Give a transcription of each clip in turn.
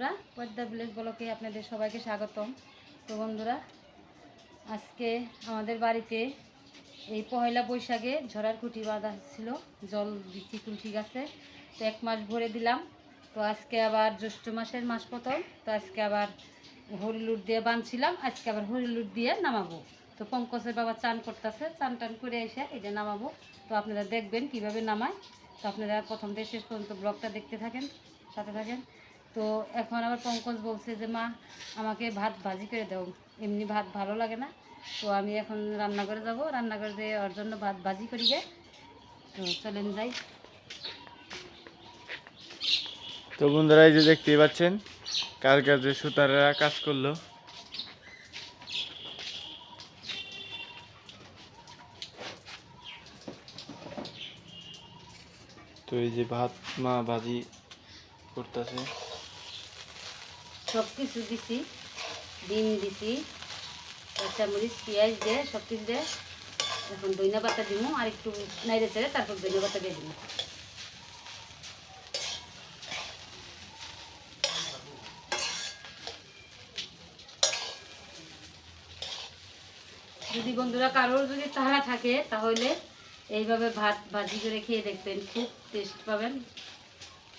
বন্ধুরা, পদ্মা ভিলেজ ব্লকে আপনাদের সবাইকে স্বাগতম। তো বন্ধুরা, আজকে আমাদের বাড়িতে এই পয়লা বৈশাখে ঝড়ার খুঁটি বাঁধা ছিল, জল দিচ্ছি তুলসী গাছে। তো 1 মাস ভরে দিলাম। তো আজকে আবার জ্যৈষ্ঠ মাসের মাস প্রথম, তো আজকে আবার হরিলুট দিয়ে বাঁধছিলাম, আজকে আবার হরিলুট দিয়ে নামাবো। তো পঙ্কজের বাবা চান করতেছে, চান টান করে এসে এটা নামাবো। তো আপনারা দেখবেন কিভাবে নামায়। তো আপনারা প্রথম থেকে শেষ পর্যন্ত ব্লগটা দেখতে থাকেন, সাথে থাকেন। তো এখন আবার পঙ্কজ বলছে যে মা আমাকে ভাত ভাজি করে দাও, এমনি ভাত ভালো লাগে না। তো আমি এখন রান্নাঘরে যাব, রান্নাঘরে যেয়ে ওর জন্য ভাত ভাজি করি গে। তো চলেন যাই। তো বন্ধুরা, এই যে দেখতেই পাচ্ছেন কার কাছে সুতাররা কাজ করলো। তো এই যে ভাত মা ভাজি করতেছে, সব কিছু দিছি, ডিম দিছি, কাঁচামরিচ পেঁয়াজ দিয়ে সব কিছু দিয়ে এখন ধনিয়া পাতা দিব, আর একটু নাইড়ে চেড়ে তারপর ধনিয়া পাতা দিয়ে দিব। যদি বন্ধুরা কারোর যদি তাড়া থাকে তাহলে এইভাবে ভাত ভাজি করে খেয়ে দেখবেন, খুব টেস্ট পাবেন,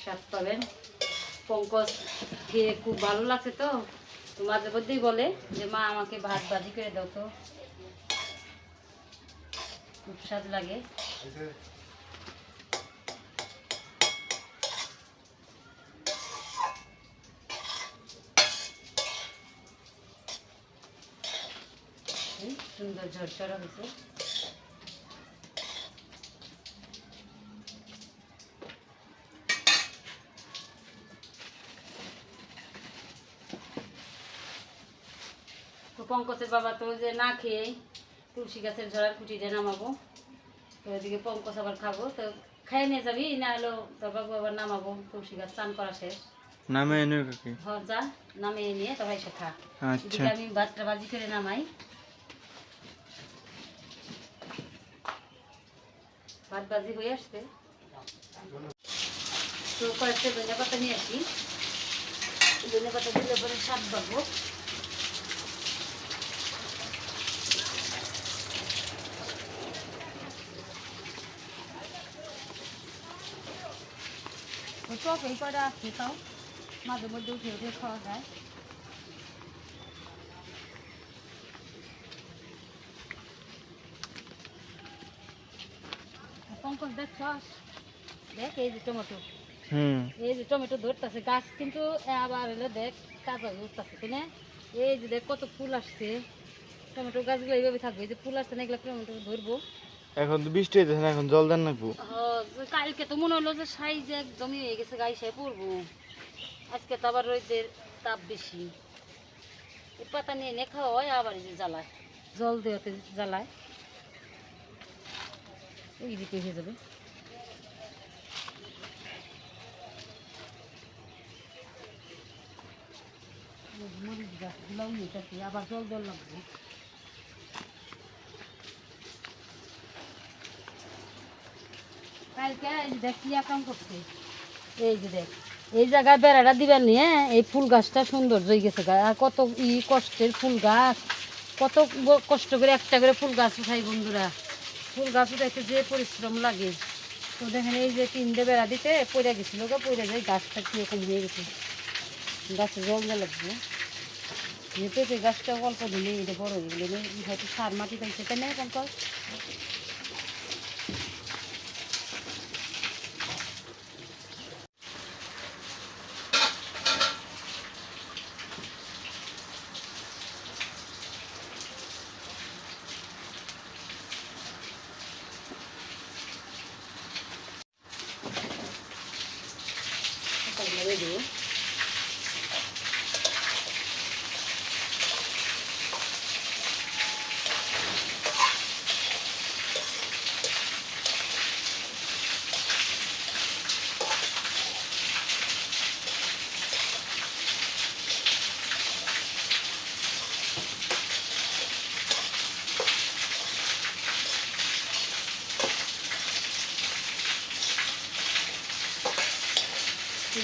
স্বাদ পাবেন। পঙ্কজ খেয়ে খুব ভালো লাগছে। তো মাঝে মধ্যেই বলে যে মা আমাকে ভাত ভাজি করে দাও, তো খুব স্বাদ লাগে। সুন্দর ঝরঝরা হয়েছে। তো পঙ্কজের বাবা তো যে না খেয়ে তুলসী গাছের ঝরার খুঁটিটা নামাবো। তো ওইদিকে পঙ্কজ আবার খাবো। তো খাই নিয়ে যাবি, না হলো তোর বাবু আবার নামাবো, তুলসী গাছ চান করা শেষ। নামে এনে কাকি। যা নামিয়ে নিয়ে তবে এসে খা। আচ্ছা, এদিকে আমি ভাতটা ভাজি করে নামাই। ভাত ভাজি হয়ে আসছে। তো কয়েকটা ধনিয়া পাতা নিয়ে আসি, ধনিয়া পাতা দিলে পরে স্বাদ পাবো। টক এই কয়টা আছে, তাও মাঝে মধ্যে উঠে উঠে খাওয়া যায়। পঙ্কজ দেখছস, দেখ এই যে টমেটো, এই যে টমেটো ধরতেছে গাছ, কিন্তু আবার হলে দেখ কাজা হয়ে উঠতেছে কিনা। এই যে দেখ কত ফুল আসছে, টমেটো গাছগুলো এইভাবে থাকবে। এই যে ফুল আসছে না, এগুলো টমেটো ধরবো। এখন তো বৃষ্টি হইতেছে না, এখন জল দেন নাকবো। কালকে তো মনে হলো যে সাইজ একদমই হয়ে গেছে, গাইসে পড়বো। আজকে তো আবার রোদের তাপ বেশি, এই পাতা নিয়ে এনে খাওয়া হয়, আবার এই যে জ্বালায়, জল দেওয়াতে জ্বালায়, ওই দিকে হয়ে যাবে। মরিচ গাছগুলো নিতেছি, আবার জল জল লাগবে। কালকে এই যে দেখ কি কাম করছে, এই যে দেখ এই জায়গায় বেড়াটা দিবেন নিয়ে এই ফুল গাছটা সুন্দর হয়ে গেছে। আর কত কষ্টের ফুল গাছ, কত কষ্ট করে একটা করে ফুল গাছ উঠাই বন্ধুরা। ফুল গাছ উঠাইতে যে পরিশ্রম লাগে। তো দেখেন এই যে 3 দিয়ে বেড়া দিতে পড়ে গেছিল, পড়ে যায় গাছটা কীরকম হয়ে গেছে। গাছে জল দিয়ে লাগবে, পেঁপে গাছটা অল্প দিলে এটা বড় হয়ে গেলে হয়তো সার মাটি পাইছে, তাই না পঙ্কজ? দেবো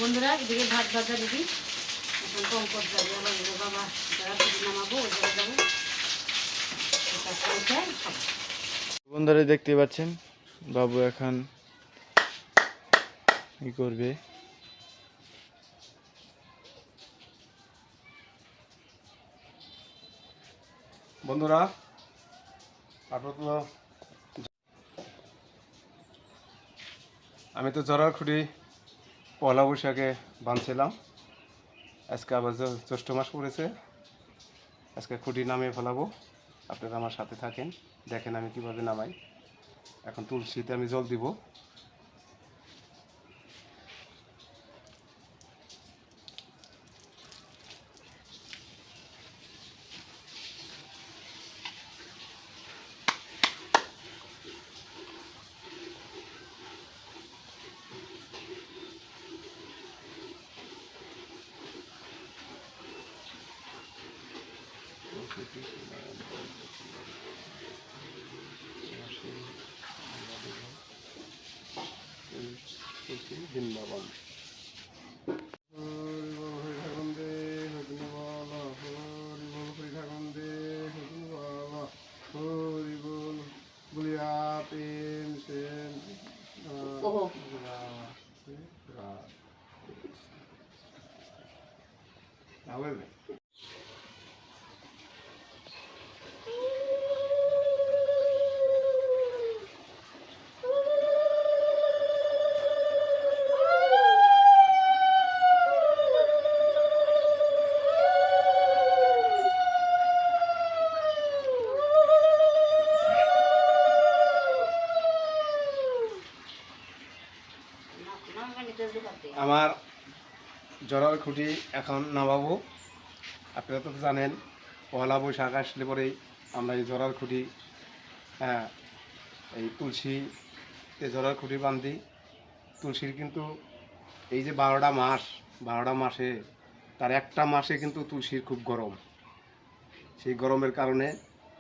বন্ধুরা। এদিকে ভাত ভাজা দিবি, এখন কম্পট যাবে, আবার ওই যে বাবা যারা ছুটি নামাবো ওই জায়গায় যাবো, তারপরে উঠে খাবো। বন্ধুরা দেখতে পাচ্ছেন বাবু এখন কি করবে। বন্ধুরা আপাতত আমি তো জরার খুঁটি পয়লা বৈশাখে বাঁধছিলাম। আজকে আবার জ্যৈষ্ঠ মাস পড়েছে, আজকে খুঁটি নামিয়ে ফেলাবো। আপনারা আমার সাথে থাকেন, দেখেন আমি কিভাবে নামাই। এখন তুলসীতে আমি জল দিব। বৃন্দাবন আমার জরার খুঁটি এখন নামাবো। আপনারা তো জানেন পয়লা বৈশাখ আসলে পরেই আমরা এই জরার খুঁটি, হ্যাঁ, এই তুলসীতে জরার খুঁটি বাঁধি। তুলসীর কিন্তু এই যে 12টা মাসে তার একটা মাসে কিন্তু তুলসীর খুব গরম। সেই গরমের কারণে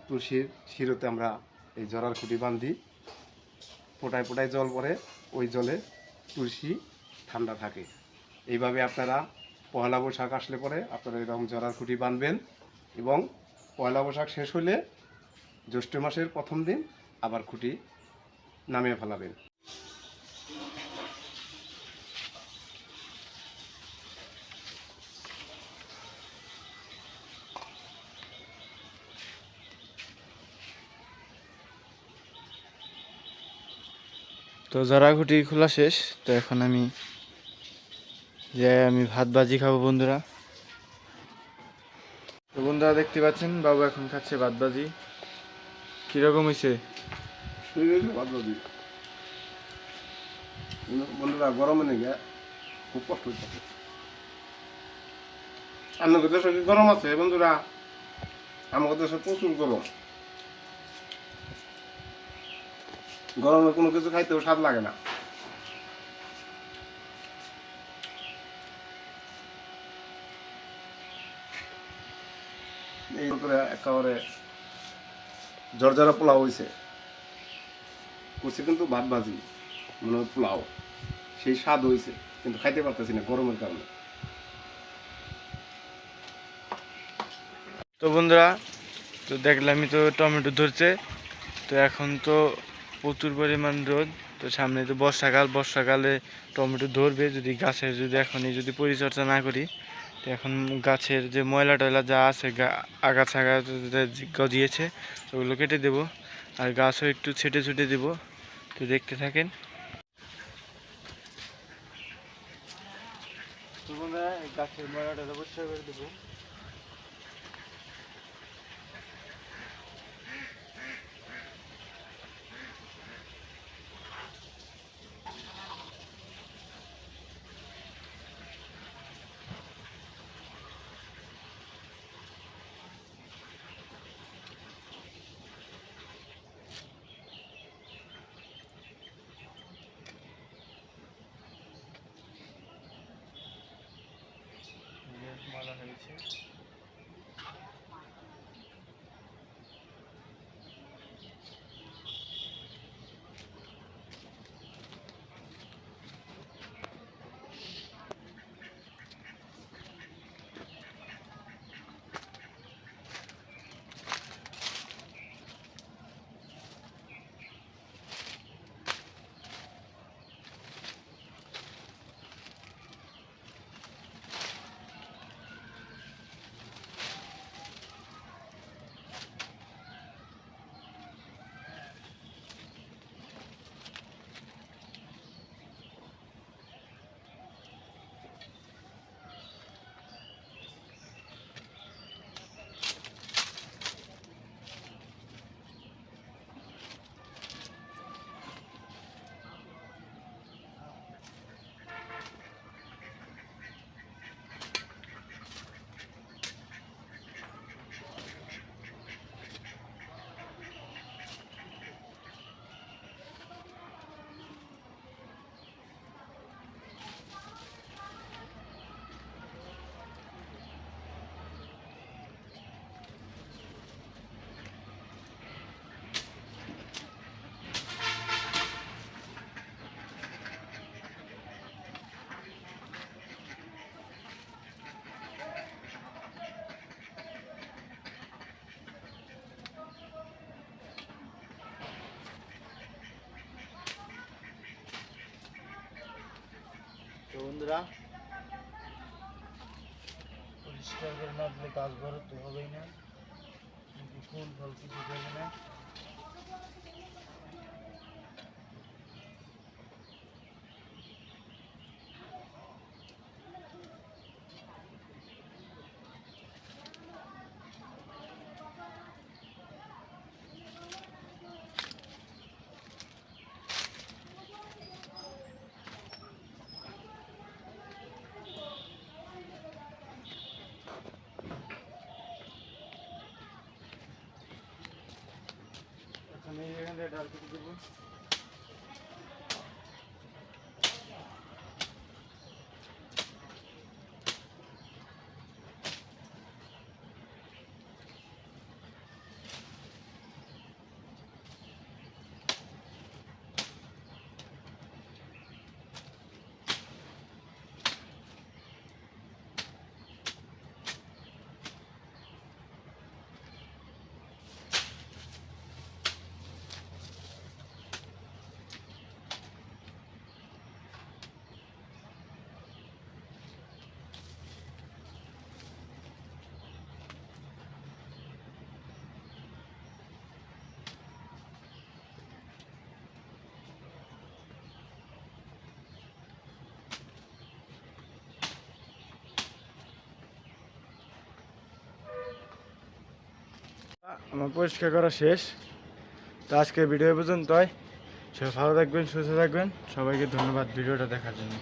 তুলসীর শিরোতে আমরা এই জরার খুঁটি বাঁধি। ফোটায় ফোটায় জল পড়ে, ওই জলে তুলসী ঠান্ডা থাকে। এইভাবে আপনারা পয়লা বৈশাখ আসলে পরে আপনারা এরকম জরার খুঁটি বাঁধবেন এবং পয়লা বৈশাখ শেষ হলে জ্যৈষ্ঠ মাসের প্রথম দিন আবার খুঁটি নামিয়ে ফেলাবেন। তো জরা খুঁটি খোলা শেষ। তো এখন আমি ভাত ভাজি খাবো বন্ধুরা। তো বন্ধুরা দেখতে পাচ্ছেন বাবু এখন খাচ্ছে ভাত ভাজি। কিরকম হয়েছে বন্ধুরা? গরমে নেগে খুব কষ্ট হচ্ছে। আপনাদের দেশে কি গরম আছে বন্ধুরা? আমাদের দেশে প্রচুর গরম। গরমে কোনো কিছু খাইতেও স্বাদ লাগে না। এই করে একেবারে জর্জরা পোলাও হয়েছে, করছে কিন্তু ভাত ভাজি মনে হয় পোলাও, সেই স্বাদ হয়েছে, কিন্তু খাইতে পারতেছি না গরমের কারণে। তো বন্ধুরা, তো দেখলামই তো টমেটো ধরছে। তো এখন তো প্রচুর পরিমাণ রোদ। তো সামনে তো বর্ষাকালে টমেটো ধরবে যদি গাছের এখনই পরিচর্যা না করি। তো এখন গাছের যে ময়লা টয়লা যা আছে আগাছা গজিয়েছে ওগুলো কেটে দেব, আর গাছও একটু ছেটে ছুটে দেব। তো দেখতে থাকেন। তো বন্ধুরা গাছের ময়লা টয়লা পরিষ্কার করে দেবো। মালা হয়েছে। বন্ধুরা, পরিষ্কার করে না দিলে গাছ বড় তো হবেই না, ফুল ফল কিছু দেবে না। আমি এখান থেকে ডাল কেটে দেবো। আমার পরিষ্কার করা শেষ। তো আজকে ভিডিও পর্যন্তই। সবাই ভালো থাকবেন, সুস্থ থাকবেন। সবাইকে ধন্যবাদ ভিডিওটা দেখার জন্য।